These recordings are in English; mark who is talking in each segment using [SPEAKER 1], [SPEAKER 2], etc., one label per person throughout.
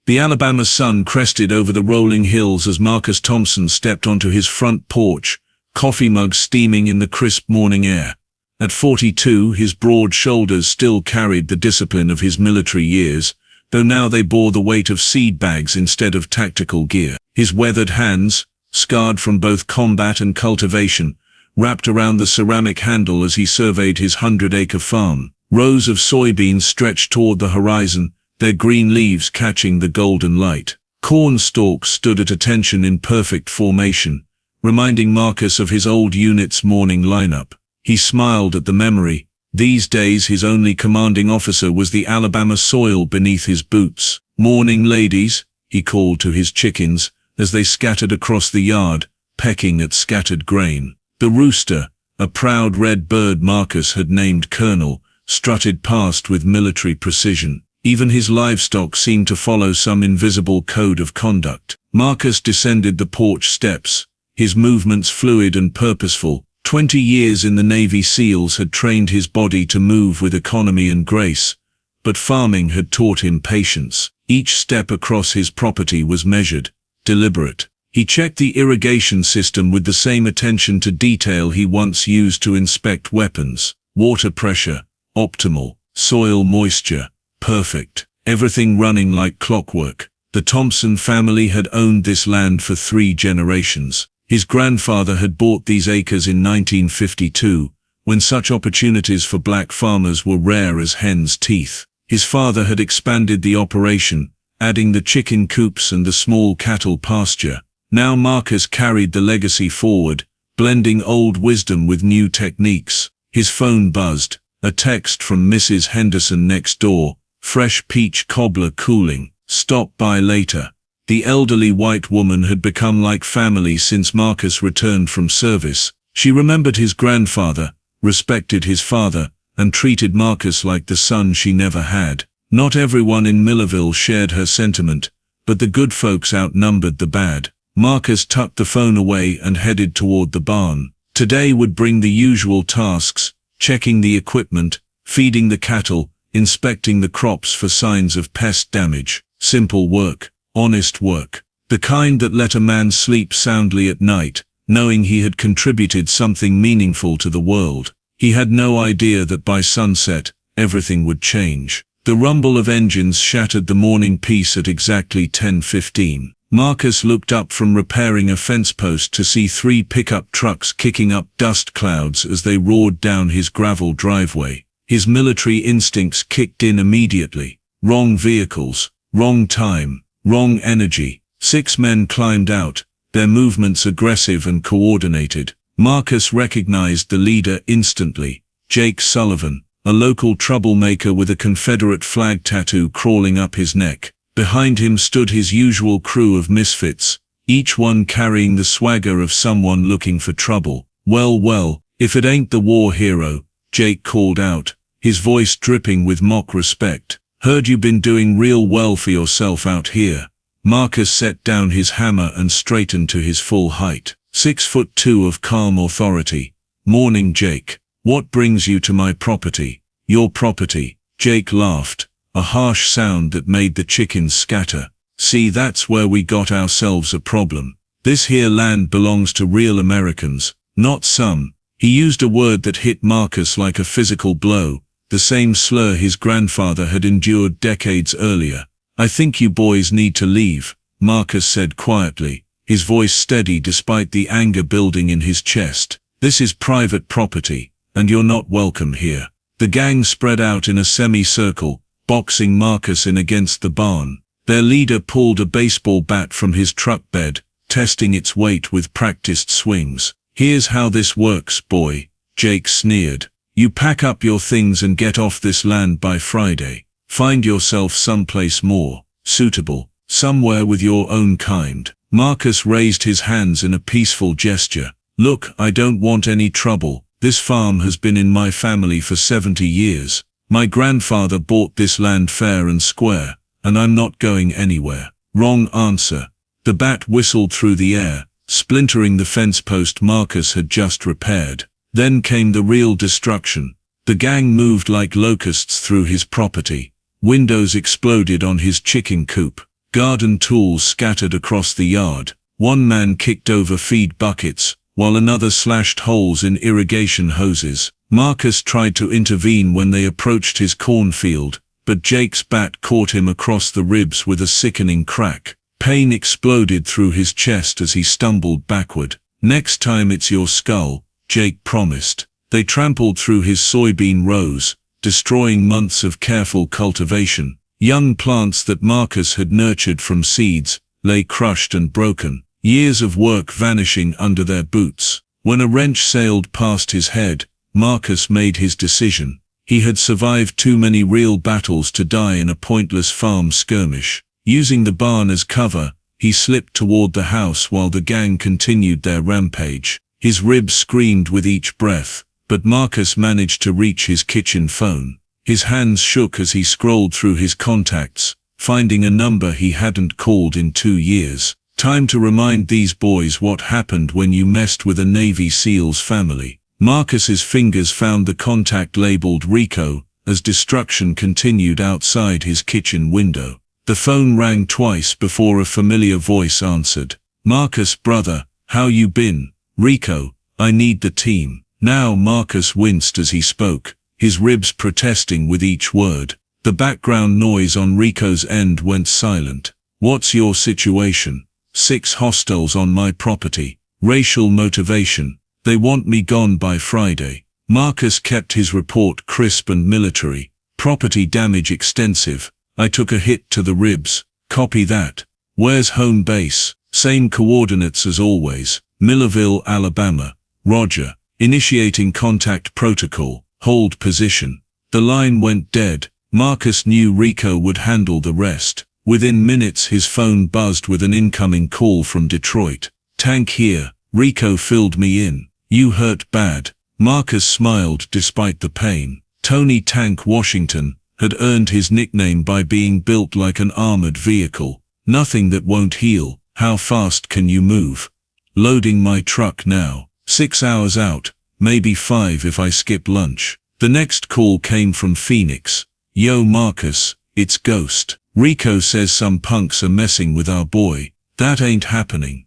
[SPEAKER 1] The Alabama sun crested over the rolling hills as Marcus Thompson stepped onto his front porch, coffee mug steaming in the crisp morning air. At 42, his broad shoulders still carried the discipline of his military years, though now they bore the weight of seed bags instead of tactical gear. His weathered hands, scarred from both combat and cultivation, wrapped around the ceramic handle as he surveyed his 100-acre farm. Rows of soybeans stretched toward the horizon, their green leaves catching the golden light. Corn stalks stood at attention in perfect formation, reminding Marcus of his old unit's morning lineup. He smiled at the memory. These days his only commanding officer was the Alabama soil beneath his boots. "Morning, ladies," he called to his chickens as they scattered across the yard, pecking at scattered grain. The rooster, a proud red bird Marcus had named Colonel, strutted past with military precision. Even his livestock seemed to follow some invisible code of conduct. Marcus descended the porch steps, his movements fluid and purposeful. 20 years in the Navy SEALs had trained his body to move with economy and grace, but farming had taught him patience. Each step across his property was measured, deliberate. He checked the irrigation system with the same attention to detail he once used to inspect weapons. Water pressure, optimal. Soil moisture, perfect. Everything running like clockwork. The Thompson family had owned this land for 3 generations. His grandfather had bought these acres in 1952, when such opportunities for black farmers were rare as hen's teeth. His father had expanded the operation, adding the chicken coops and the small cattle pasture. Now Marcus carried the legacy forward, blending old wisdom with new techniques. His phone buzzed, a text from Mrs. Henderson next door. "Fresh peach cobbler cooling. Stop by later." The elderly white woman had become like family since Marcus returned from service. She remembered his grandfather, respected his father, and treated Marcus like the son she never had. Not everyone in Millerville shared her sentiment, but the good folks outnumbered the bad. Marcus tucked the phone away and headed toward the barn. Today would bring the usual tasks, checking the equipment, feeding the cattle, inspecting the crops for signs of pest damage. Simple work. Honest work. The kind that let a man sleep soundly at night, knowing he had contributed something meaningful to the world. He had no idea that by sunset, everything would change. The rumble of engines shattered the morning peace at exactly 10:15. Marcus looked up from repairing a fence post to see 3 pickup trucks kicking up dust clouds as they roared down his gravel driveway. His military instincts kicked in immediately. Wrong vehicles, wrong time. Wrong energy. 6 men climbed out, their movements aggressive and coordinated. Marcus recognized the leader instantly. Jake Sullivan, a local troublemaker with a Confederate flag tattoo crawling up his neck. Behind him stood his usual crew of misfits, each one carrying the swagger of someone looking for trouble. Well, if it ain't the war hero," Jake called out, his voice dripping with mock respect. "Heard you been doing real well for yourself out here." Marcus set down his hammer and straightened to his full height. 6'2" of calm authority. "Morning, Jake. What brings you to my property?" "Your property." Jake laughed, a harsh sound that made the chickens scatter. "See, that's where we got ourselves a problem. This here land belongs to real Americans, not some." He used a word that hit Marcus like a physical blow, the same slur his grandfather had endured decades earlier. "I think you boys need to leave," Marcus said quietly, his voice steady despite the anger building in his chest. "This is private property, and you're not welcome here." The gang spread out in a semicircle, boxing Marcus in against the barn. Their leader pulled a baseball bat from his truck bed, testing its weight with practiced swings. "Here's how this works, boy," Jake sneered. "You pack up your things and get off this land by Friday. Find yourself someplace more suitable, somewhere with your own kind." Marcus raised his hands in a peaceful gesture. "Look, I don't want any trouble. This farm has been in my family for 70 years. My grandfather bought this land fair and square, and I'm not going anywhere." "Wrong answer." The bat whistled through the air, splintering the fence post Marcus had just repaired. Then came the real destruction. The gang moved like locusts through his property. Windows exploded on his chicken coop. garden tools scattered across the yard. One man kicked over feed buckets, while another slashed holes in irrigation hoses. Marcus tried to intervene when they approached his cornfield, but Jake's bat caught him across the ribs with a sickening crack. Pain exploded through his chest as he stumbled backward. "Next time it's your skull," Jake promised. They trampled through his soybean rows, destroying months of careful cultivation. Young plants that Marcus had nurtured from seeds lay crushed and broken, years of work vanishing under their boots. When a wrench sailed past his head, Marcus made his decision. He had survived too many real battles to die in a pointless farm skirmish. Using the barn as cover, he slipped toward the house while the gang continued their rampage. His ribs screamed with each breath, but Marcus managed to reach his kitchen phone. His hands shook as he scrolled through his contacts, finding a number he hadn't called in 2 years. Time to remind these boys what happened when you messed with a Navy SEAL's family. Marcus's fingers found the contact labeled Rico, as destruction continued outside his kitchen window. The phone rang twice before a familiar voice answered. "Marcus, brother, how you been?" "Rico, I need the team." Now Marcus winced as he spoke, his ribs protesting with each word. The background noise on Rico's end went silent. "What's your situation?" "6 hostiles on my property. Racial motivation. They want me gone by Friday." Marcus kept his report crisp and military. "Property damage extensive. I took a hit to the ribs." "Copy that. Where's home base?" "Same coordinates as always. Millerville, Alabama." "Roger. Initiating contact protocol. Hold position." The line went dead. Marcus knew Rico would handle the rest. Within minutes his phone buzzed with an incoming call from Detroit. "Tank here. Rico filled me in. You hurt bad." Marcus smiled despite the pain. Tony Tank Washington had earned his nickname by being built like an armored vehicle. "Nothing that won't heal. How fast can you move?" "Loading my truck now. 6 hours out, maybe 5 if I skip lunch." The next call came from Phoenix. "Yo Marcus, it's Ghost. Rico says some punks are messing with our boy." "That ain't happening."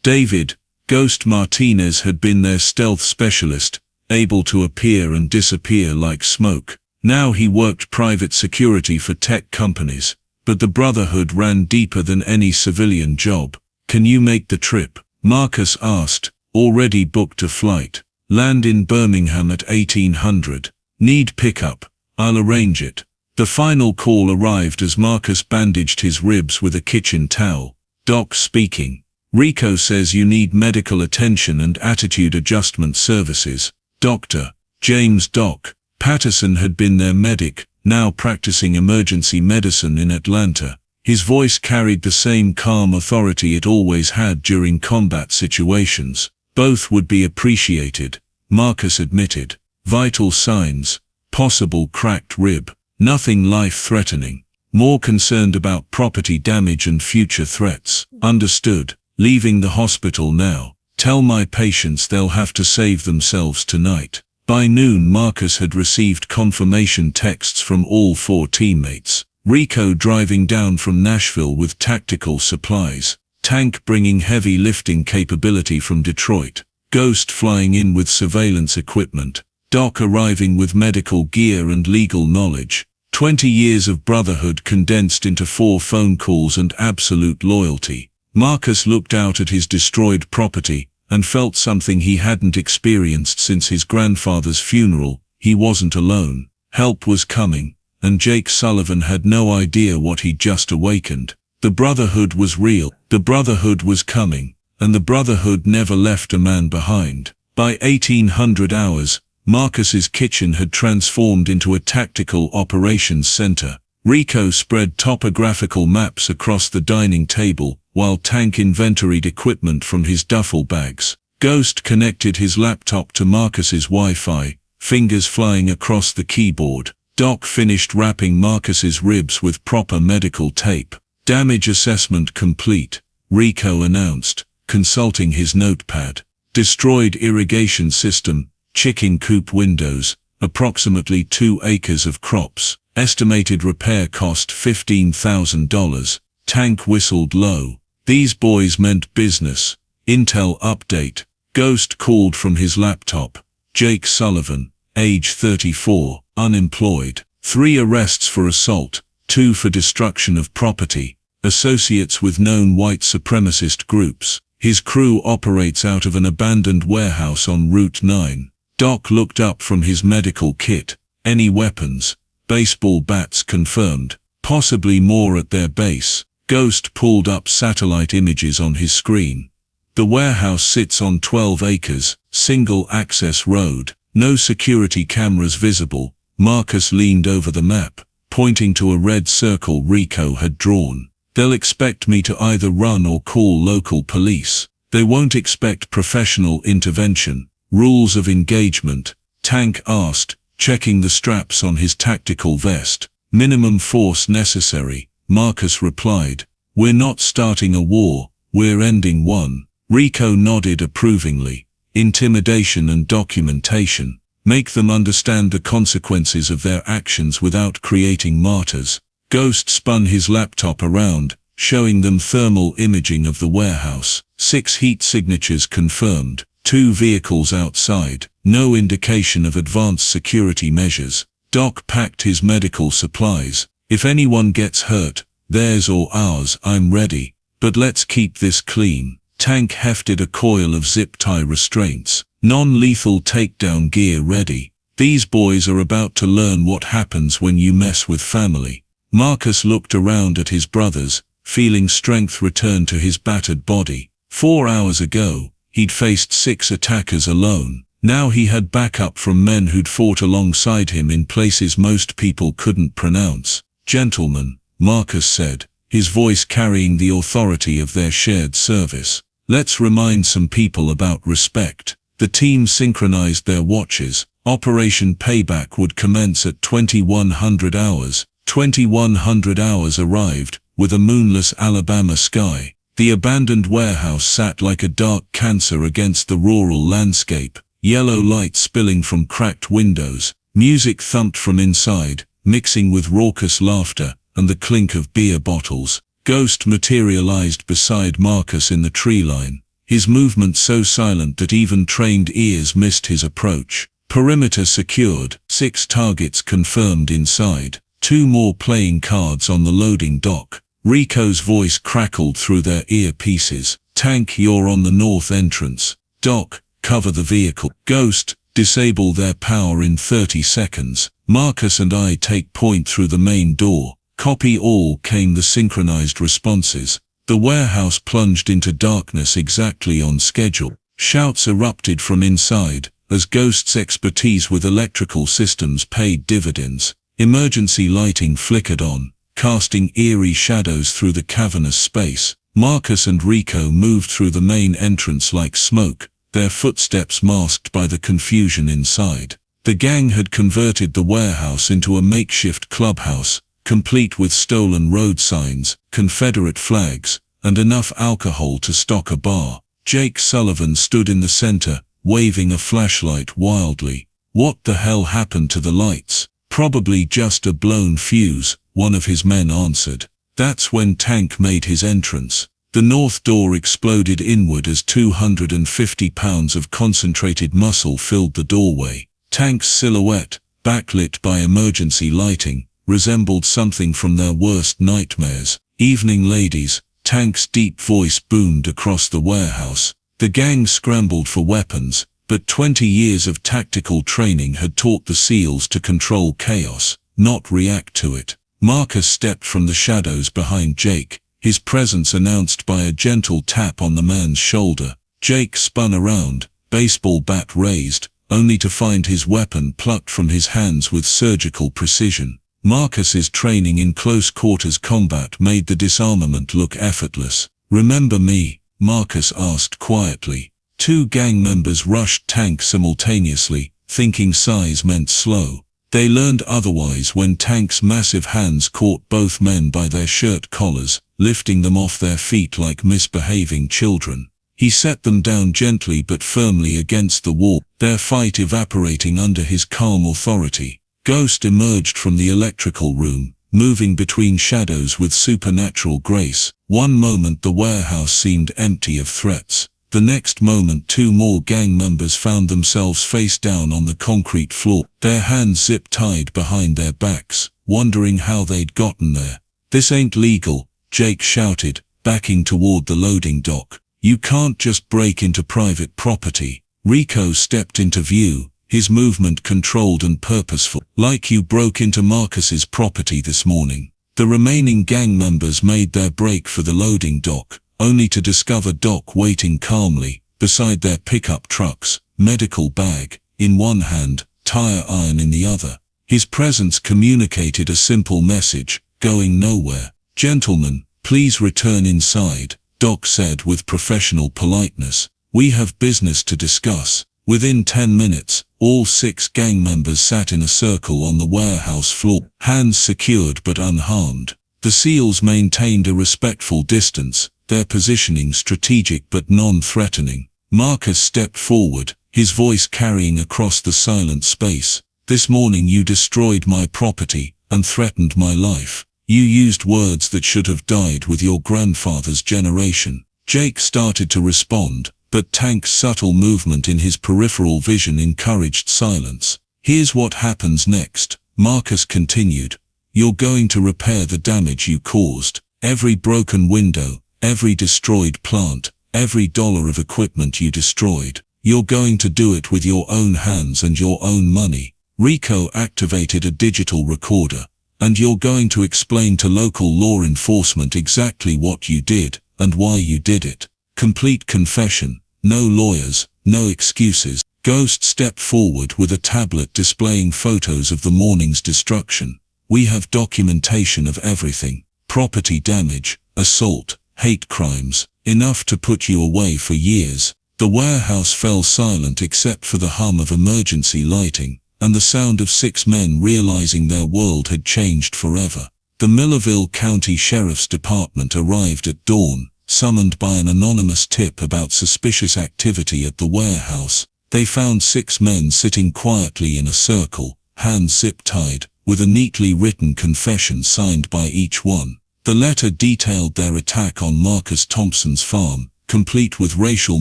[SPEAKER 1] David, Ghost Martinez had been their stealth specialist, able to appear and disappear like smoke. Now he worked private security for tech companies, but the Brotherhood ran deeper than any civilian job. "Can you make the trip?" Marcus asked. "Already booked a flight. Land in Birmingham at 1800. Need pickup. I'll arrange it." The final call arrived as Marcus bandaged his ribs with a kitchen towel. "Doc speaking. Rico says you need medical attention and attitude adjustment services." "Dr. James Doc Patterson had been their medic, now practicing emergency medicine in Atlanta. His voice carried the same calm authority it always had during combat situations. "Both would be appreciated," Marcus admitted. "Vital signs. Possible cracked rib. Nothing life-threatening. More concerned about property damage and future threats." "Understood. Leaving the hospital now. Tell my patients they'll have to save themselves tonight." By noon Marcus had received confirmation texts from all 4 teammates. Rico driving down from Nashville with tactical supplies. Tank bringing heavy lifting capability from Detroit. Ghost flying in with surveillance equipment. Doc arriving with medical gear and legal knowledge. 20 years of Brotherhood condensed into 4 phone calls and absolute loyalty. Marcus looked out at his destroyed property and felt something he hadn't experienced since his grandfather's funeral. He wasn't alone. Help was coming, and Jake Sullivan had no idea what he'd just awakened. The Brotherhood was real. The Brotherhood was coming, and the Brotherhood never left a man behind. By 1800 hours, Marcus's kitchen had transformed into a tactical operations center. Rico spread topographical maps across the dining table, while Tank inventoried equipment from his duffel bags. Ghost connected his laptop to Marcus's Wi-Fi, fingers flying across the keyboard. Doc finished wrapping Marcus's ribs with proper medical tape. "Damage assessment complete," Rico announced, consulting his notepad. "Destroyed irrigation system, chicken coop windows, approximately 2 acres of crops. Estimated repair cost $15,000. Tank whistled low. These boys meant business. Intel update. Ghost called from his laptop. Jake Sullivan, age 34, unemployed. 3 arrests for assault, 2 for destruction of property. Associates with known white supremacist groups. His crew operates out of an abandoned warehouse on Route 9. Doc looked up from his medical kit. Any weapons? Baseball bats confirmed. Possibly more at their base. Ghost pulled up satellite images on his screen. The warehouse sits on 12 acres, single-access road. No security cameras visible. Marcus leaned over the map, pointing to a red circle Rico had drawn. They'll expect me to either run or call local police. They won't expect professional intervention. Rules of engagement? Tank asked, checking the straps on his tactical vest. Minimum force necessary, Marcus replied. We're not starting a war, we're ending one. Rico nodded approvingly. Intimidation and documentation. Make them understand the consequences of their actions without creating martyrs. Ghost spun his laptop around, showing them thermal imaging of the warehouse. 6 heat signatures confirmed. 2 vehicles outside. No indication of advanced security measures. Doc packed his medical supplies. If anyone gets hurt, theirs or ours, I'm ready. But let's keep this clean. Tank hefted a coil of zip tie restraints. Non-lethal takedown gear ready. These boys are about to learn what happens when you mess with family. Marcus looked around at his brothers, feeling strength return to his battered body. 4 hours ago, he'd faced 6 attackers alone. Now he had backup from men who'd fought alongside him in places most people couldn't pronounce. Gentlemen, Marcus said, his voice carrying the authority of their shared service. Let's remind some people about respect. The team synchronized their watches. Operation Payback would commence at 2100 hours. 2100 hours arrived, with a moonless Alabama sky. The abandoned warehouse sat like a dark cancer against the rural landscape. Yellow light spilling from cracked windows. Music thumped from inside, mixing with raucous laughter and the clink of beer bottles. Ghost materialized beside Marcus in the tree line. His movement so silent that even trained ears missed his approach. Perimeter secured. 6 targets confirmed inside. 2 more playing cards on the loading dock. Rico's voice crackled through their earpieces. Tank, you're on the north entrance. Doc, cover the vehicle. Ghost, disable their power in 30 seconds. Marcus and I take point through the main door. Copy all, came the synchronized responses. The warehouse plunged into darkness exactly on schedule. Shouts erupted from inside, as Ghost's expertise with electrical systems paid dividends. Emergency lighting flickered on, casting eerie shadows through the cavernous space. Marcus and Rico moved through the main entrance like smoke, their footsteps masked by the confusion inside. The gang had converted the warehouse into a makeshift clubhouse, complete with stolen road signs, Confederate flags, and enough alcohol to stock a bar. Jake Sullivan stood in the center, waving a flashlight wildly. What the hell happened to the lights? Probably just a blown fuse, one of his men answered. That's when Tank made his entrance. The north door exploded inward as 250 pounds of concentrated muscle filled the doorway. Tank's silhouette, backlit by emergency lighting, resembled something from their worst nightmares. Evening ladies, Tank's deep voice boomed across the warehouse. The gang scrambled for weapons, but 20 years of tactical training had taught the SEALs to control chaos, not react to it. Marcus stepped from the shadows behind Jake, his presence announced by a gentle tap on the man's shoulder. Jake spun around, baseball bat raised, only to find his weapon plucked from his hands with surgical precision. Marcus's training in close-quarters combat made the disarmament look effortless. "Remember me?" Marcus asked quietly. 2 gang members rushed Tank simultaneously, thinking size meant slow. They learned otherwise when Tank's massive hands caught both men by their shirt collars, lifting them off their feet like misbehaving children. He set them down gently but firmly against the wall, their fight evaporating under his calm authority. Ghost emerged from the electrical room, moving between shadows with supernatural grace. One moment the warehouse seemed empty of threats. The next moment 2 more gang members found themselves face down on the concrete floor, their hands zip-tied behind their backs, wondering how they'd gotten there. "This ain't legal," Jake shouted, backing toward the loading dock. "You can't just break into private property." Rico stepped into view, his movement controlled and purposeful. "Like you broke into Marcus's property this morning." The remaining gang members made their break for the loading dock, only to discover Doc waiting calmly, beside their pickup trucks, medical bag in one hand, tire iron in the other. His presence communicated a simple message, going nowhere. "Gentlemen, please return inside," Doc said with professional politeness. "We have business to discuss." Within 10 minutes, all 6 gang members sat in a circle on the warehouse floor, hands secured but unharmed. The SEALs maintained a respectful distance, their positioning strategic but non-threatening. Marcus stepped forward, his voice carrying across the silent space. "This morning you destroyed my property and threatened my life. You used words that should have died with your grandfather's generation." Jake started to respond, but Tank's subtle movement in his peripheral vision encouraged silence. "Here's what happens next," Marcus continued. "You're going to repair the damage you caused. Every broken window, every destroyed plant, every dollar of equipment you destroyed. You're going to do it with your own hands and your own money." Rico activated a digital recorder. "And you're going to explain to local law enforcement exactly what you did and why you did it. Complete confession, no lawyers, no excuses." Ghost stepped forward with a tablet displaying photos of the morning's destruction. "We have documentation of everything. Property damage, assault, hate crimes, enough to put you away for years." The warehouse fell silent except for the hum of emergency lighting, and the sound of 6 men realizing their world had changed forever. The Millerville County Sheriff's Department arrived at dawn, summoned by an anonymous tip about suspicious activity at the warehouse. They found 6 men sitting quietly in a circle, hands zip-tied, with a neatly written confession signed by each one. The letter detailed their attack on Marcus Thompson's farm, complete with racial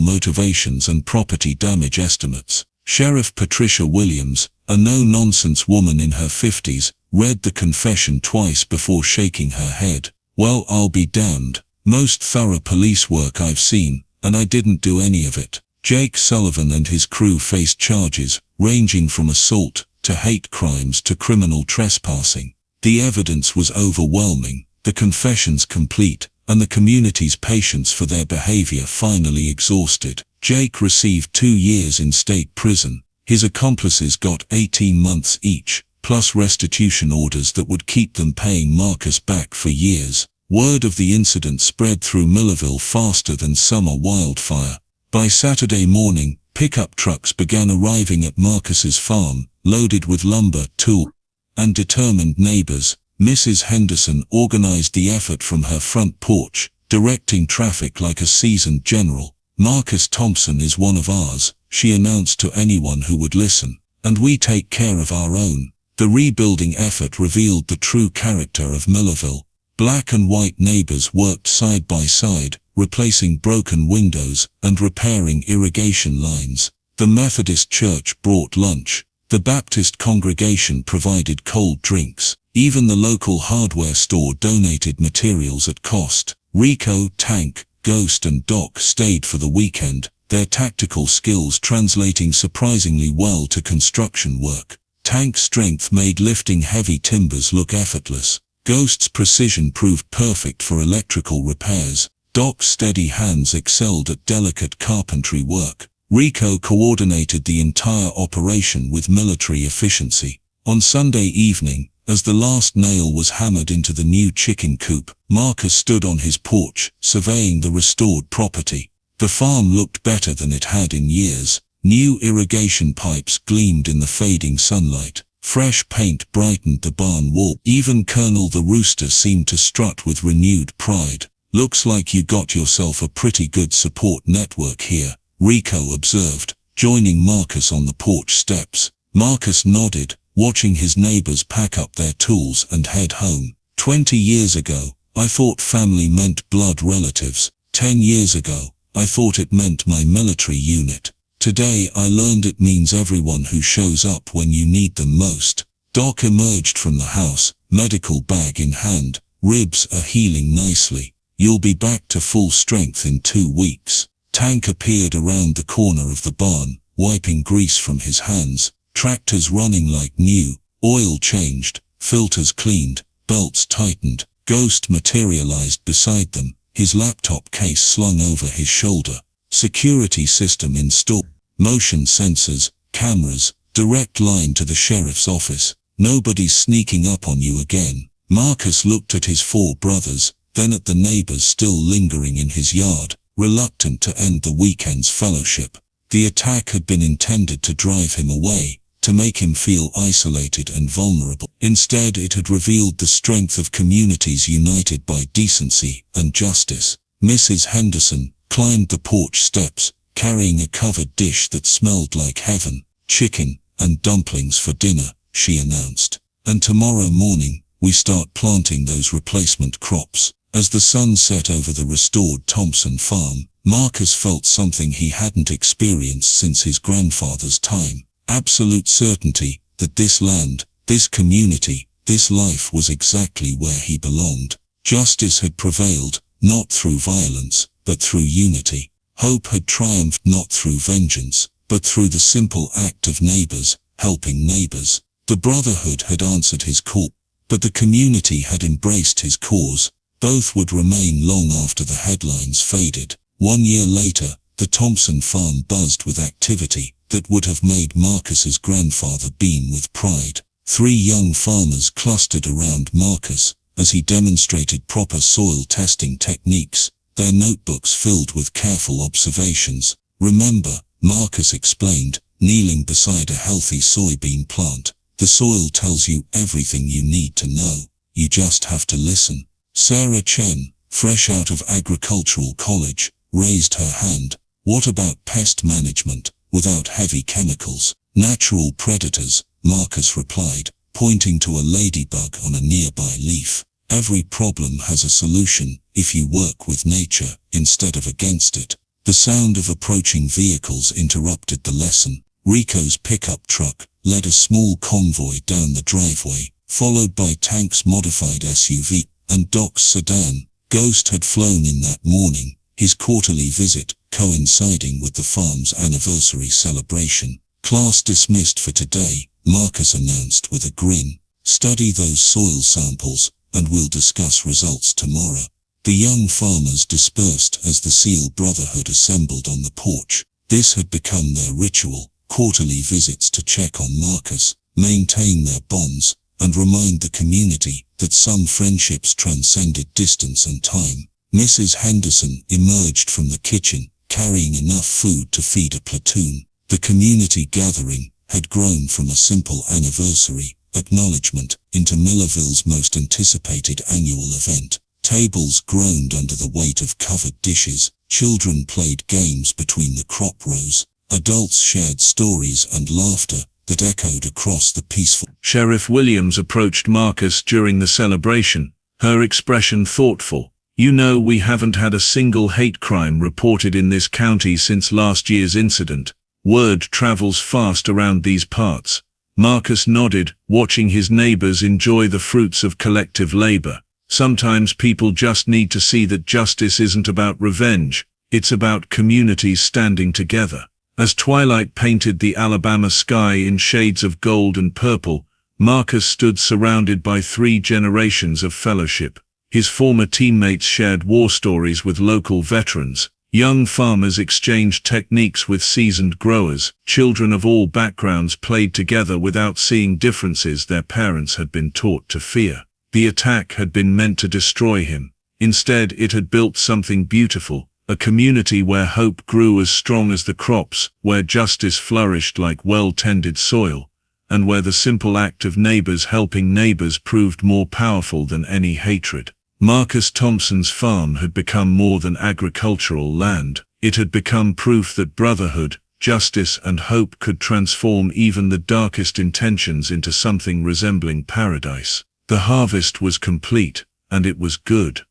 [SPEAKER 1] motivations and property damage estimates. Sheriff Patricia Williams, a no-nonsense woman in her 50s, read the confession twice before shaking her head. "Well, I'll be damned. Most thorough police work I've seen, and I didn't do any of it." Jake Sullivan and his crew faced charges, ranging from assault to hate crimes to criminal trespassing. The evidence was overwhelming, the confessions complete, and the community's patience for their behavior finally exhausted. Jake received 2 years in state prison. His accomplices got 18 months each, plus restitution orders that would keep them paying Marcus back for years. Word of the incident spread through Millerville faster than summer wildfire. By Saturday morning, pickup trucks began arriving at Marcus's farm, loaded with lumber, tool, and determined neighbors. Mrs. Henderson organized the effort from her front porch, directing traffic like a seasoned general. "Marcus Thompson is one of ours," she announced to anyone who would listen, "and we take care of our own." The rebuilding effort revealed the true character of Millerville. Black and white neighbors worked side by side, replacing broken windows and repairing irrigation lines. The Methodist Church brought lunch. The Baptist congregation provided cold drinks. Even the local hardware store donated materials at cost. Rico, Tank, Ghost and Doc stayed for the weekend, their tactical skills translating surprisingly well to construction work. Tank's strength made lifting heavy timbers look effortless. Ghost's precision proved perfect for electrical repairs. Doc's steady hands excelled at delicate carpentry work. Rico coordinated the entire operation with military efficiency. On Sunday evening, as the last nail was hammered into the new chicken coop, Marcus stood on his porch, surveying the restored property. The farm looked better than it had in years. New irrigation pipes gleamed in the fading sunlight. Fresh paint brightened the barn wall. Even Colonel the Rooster seemed to strut with renewed pride. "Looks like you got yourself a pretty good support network here," Rico observed, joining Marcus on the porch steps. Marcus nodded, watching his neighbors pack up their tools and head home.
[SPEAKER 2] 20 years ago, I thought family meant blood relatives. 10 years ago, I thought it meant my military unit. Today I learned it means everyone who shows up when you need them most. Doc emerged from the house, medical bag in hand. Ribs are healing nicely. You'll be back to full strength in 2 weeks. Tank appeared around the corner of the barn, wiping grease from his hands. Tractors running like new. Oil changed, filters cleaned, belts tightened. Ghost materialized beside them, his laptop case slung over his shoulder. Security system installed. Motion sensors, cameras, direct line to the sheriff's office. Nobody's sneaking up on you again. Marcus looked at his 4 brothers, then at the neighbors still lingering in his yard, reluctant to end the weekend's fellowship. The attack had been intended to drive him away, to make him feel isolated and vulnerable. Instead, it had revealed the strength of communities united by decency and justice. Mrs. Henderson climbed the porch steps, carrying a covered dish that smelled like heaven. Chicken and dumplings for dinner, she announced. And tomorrow morning, we start planting those replacement crops. As the sun set over the restored Thompson farm, Marcus felt something he hadn't experienced since his grandfather's time. Absolute certainty that this land, this community, this life was exactly where he belonged. Justice had prevailed, not through violence, but through unity. Hope had triumphed not through vengeance, but through the simple act of neighbors, helping neighbors. The Brotherhood had answered his call, but the community had embraced his cause. Both would remain long after the headlines faded. 1 year later, the Thompson farm buzzed with activity that would have made Marcus's grandfather beam with pride. 3 young farmers clustered around Marcus as he demonstrated proper soil testing techniques, their notebooks filled with careful observations. "Remember," Marcus explained, kneeling beside a healthy soybean plant, "the soil tells you everything you need to know. You just have to listen." Sarah Chen, fresh out of agricultural college, raised her hand. "What about pest management, without heavy chemicals?" "Natural predators," Marcus replied, pointing to a ladybug on a nearby leaf. "Every problem has a solution, if you work with nature, instead of against it." The sound of approaching vehicles interrupted the lesson. Rico's pickup truck led a small convoy down the driveway, followed by Tank's modified SUV, and Doc's sedan. Ghost had flown in that morning, his quarterly visit coinciding with the farm's anniversary celebration. "Class dismissed for today," Marcus announced with a grin. "Study those soil samples, and we'll discuss results tomorrow." The young farmers dispersed as the SEAL Brotherhood assembled on the porch. This had become their ritual, quarterly visits to check on Marcus, maintain their bonds, and remind the community that some friendships transcended distance and time. Mrs. Henderson emerged from the kitchen, carrying enough food to feed a platoon. The community gathering had grown from a simple anniversary acknowledgement into Millerville's most anticipated annual event. Tables groaned under the weight of covered dishes. Children played games between the crop rows. Adults shared stories and laughter that echoed across the peaceful.
[SPEAKER 1] Sheriff Williams approached Marcus during the celebration, her expression thoughtful. "You know, we haven't had a single hate crime reported in this county since last year's incident. Word travels fast around these parts." Marcus nodded, watching his neighbors enjoy the fruits of collective labor. Sometimes people just need to see that justice isn't about revenge, it's about communities standing together. As twilight painted the Alabama sky in shades of gold and purple, Marcus stood surrounded by 3 generations of fellowship. His former teammates shared war stories with local veterans. Young farmers exchanged techniques with seasoned growers. Children of all backgrounds played together without seeing differences their parents had been taught to fear. The attack had been meant to destroy him. Instead, it had built something beautiful, a community where hope grew as strong as the crops, where justice flourished like well-tended soil, and where the simple act of neighbors helping neighbors proved more powerful than any hatred. Marcus Thompson's farm had become more than agricultural land. It had become proof that brotherhood, justice and hope could transform even the darkest intentions into something resembling paradise. The harvest was complete, and it was good.